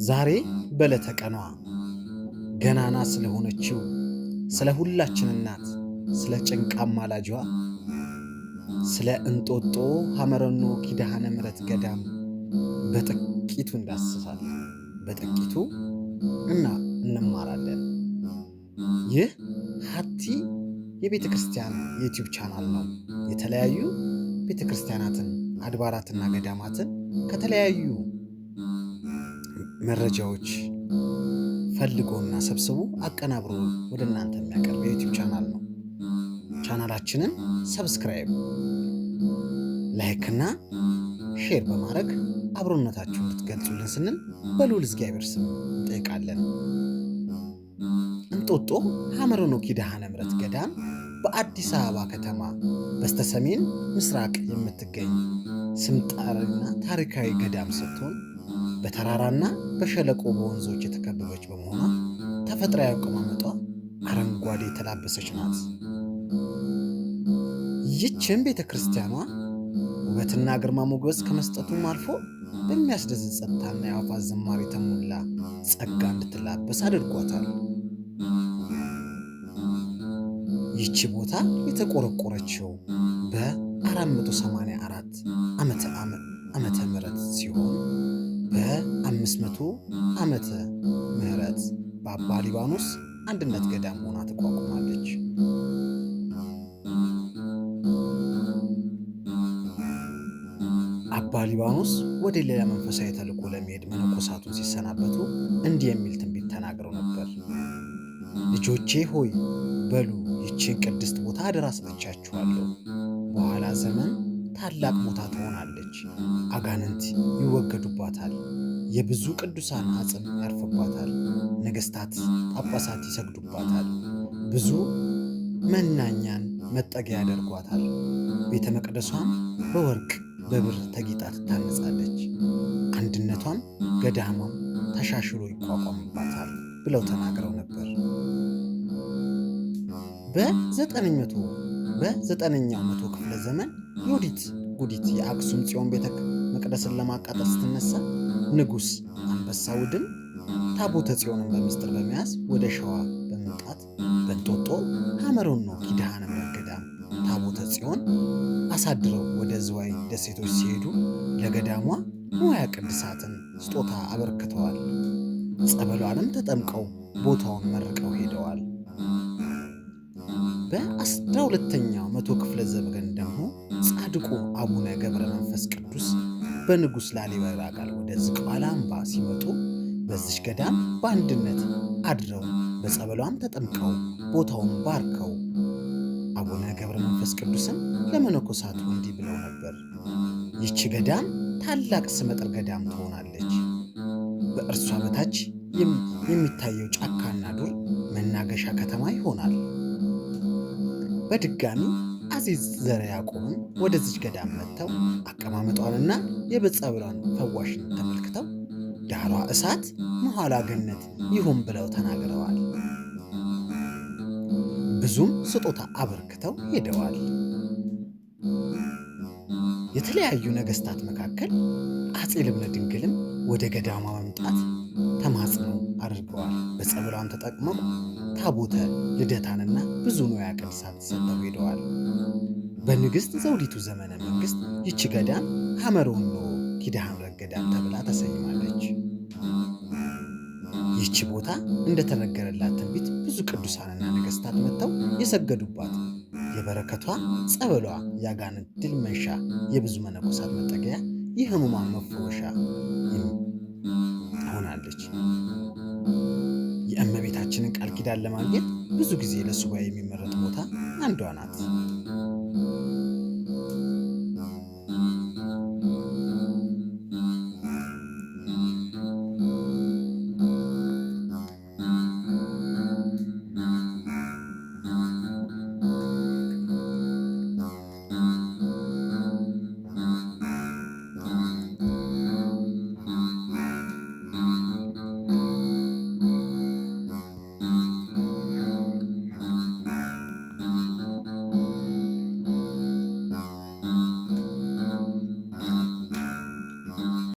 ዛሬ በዕለተ ቀኗ ገናና ስለሆነችው ስለ ሁላችን እናት ስለ ጭንቅ አማላጅዋ ስለ እንጦጦ ሐመረኖ ኪዳነ ምሕረት ገዳም በጥቂቱ እንዳስሳለን። በጥቂቱ እንማራለን። ይህ ሀቲ የቤተ ክርስቲያን የዩቲዩብ ቻናል ነው። የተለያዩ ቤተ ክርስቲያናትን አድባራትና ገዳማትን ከተለያዩ መረጃዎች ፈልጎና ሰብስቦ አቀናብሮ ወደ እናንተ የሚያቀርብ የዩቲዩብ ቻናል ነው። ቻናላችንን ሰብስክራይብ፣ ላይክ እና ሼር በማድረግ አብሮነታችሁን እንድትገልጹልን ስንል በልዑል እግዚአብሔር ስም እንጠይቃለን። እንጦጦ ሐመረኖ ኪዳነ ምሕረት ገዳም በአዲስ አበባ ከተማ በስተሰሜን ምስራቅ የምትገኝ ስምጣሪና ታሪካዊ ገዳም ስትሆን በተራራና በሸለቆ በወንዞች የተከበበች በመሆኗ ተፈጥሯዊ አቀማመጧ አረንጓዴ የተላበሰች ናት። ይህችም ቤተ ክርስቲያኗ ውበትና ግርማ ሞገስ ከመስጠቱም አልፎ በሚያስደስት ጸጥታና የአዕዋፋት ዝማሬ የተሞላ ጸጋ እንድትላበስ አድርጓታል። ይህች ቦታ የተቆረቆረችው በ484 ዓመተ ምህረት ሲሆን በ500 ዓመተ ምህረት በአባ ሊባኖስ አንድነት ገዳም ሆና ተቋቁማለች። አባ ሊባኖስ ወደ ሌላ መንፈሳዊ ተልእኮ ለመሄድ መነኮሳቱን ሲሰናበቱ እንዲህ የሚል ትንቢት ተናግረው ነበር። ልጆቼ ሆይ በሉ ይህችን ቅድስት ቦታ አደራ ሰጥቻችኋለሁ። በኋላ ዘመን ታላቅ ቦታ ትሆናለች። አጋንንት ይወገዱባታል። የብዙ ቅዱሳን አጽም ያርፍባታል። ነገሥታት፣ ጳጳሳት ይሰግዱባታል። ብዙ መናኛን መጠጊያ ያደርጓታል። ቤተ መቅደሷም በወርቅ በብር ተጊጣ ትታነጻለች። አንድነቷም ገዳሟም ተሻሽሎ ይቋቋምባታል ብለው ተናግረው ነበር። በዘጠነኛው መቶ ክፍለ ዘመን ዮዲት ጉዲት የአክሱም ጽዮን ቤተ መቅደስን ለማቃጠል ስትነሳ ንጉሥ አንበሳ ውድም ታቦተ ጽዮንን በምስጢር በመያዝ ወደ ሸዋ በመምጣት በእንጦጦ ሐመረኖ ኪዳነ ምሕረት ገዳም ታቦተ ጽዮን አሳድረው ወደ ዝዋይ ደሴቶች ሲሄዱ ለገዳሟ ንዋየ ቅድሳትን ስጦታ አበርክተዋል። ጸበሏንም ተጠምቀው ቦታውን መርቀው ሄደዋል። በ12ኛው መቶ ክፍለ ዘመን ደግሞ ጻድቁ አቡነ ገብረ መንፈስ ቅዱስ በንጉሥ ላሊበላ ጋር ወደ ዝቋላ አምባ ሲመጡ በዚች ገዳም በአንድነት አድረው በጸበሏም ተጠምቀው ቦታውን ባርከው አቡነ ገብረ መንፈስ ቅዱስን ለመነኮሳቱ እንዲህ ብለው ነበር። ይህች ገዳም ታላቅ ስመጥር ገዳም ትሆናለች። በእርሷ በታች የሚታየው ጫካና ዱር መናገሻ ከተማ ይሆናል። በድጋሚ አፄ ዘርዓ ያዕቆብም ወደዚች ገዳም መጥተው አቀማመጧንና የጸበሏን ፈዋሽነት ተመልክተው ዳሯ እሳት መሐላ ገነት ይሁን ብለው ተናግረዋል። ብዙም ስጦታ አበርክተው ሄደዋል። የተለያዩ ነገሥታት መካከል አፄ ልብነ ድንግልም ወደ ገዳሟ መምጣት ተማጽኖ አድርገዋል። በጸበሏም ተጠቅመው ታቦተ ልደታንና ብዙ ንዋየ ቅድሳት ሰጥተው ሄደዋል። በንግሥት ዘውዲቱ ዘመነ መንግሥት ይህች ገዳም ሐመረኖ ኪዳነ ምሕረት ገዳም ተብላ ተሰይማለች። ይህች ቦታ እንደተነገረላት ትንቢት ብዙ ቅዱሳንና ነገሥታት መጥተው የሰገዱባት፣ የበረከቷ ጸበሏ የአጋንንት ድል መንሻ፣ የብዙ መነኮሳት መጠጊያ፣ የሕሙማን መፈወሻ ሆናለች። የእመቤታችንን ቃል ኪዳን ለማግኘት ብዙ ጊዜ ለሱባኤ የሚመረጥ ቦታ አንዷ ናት።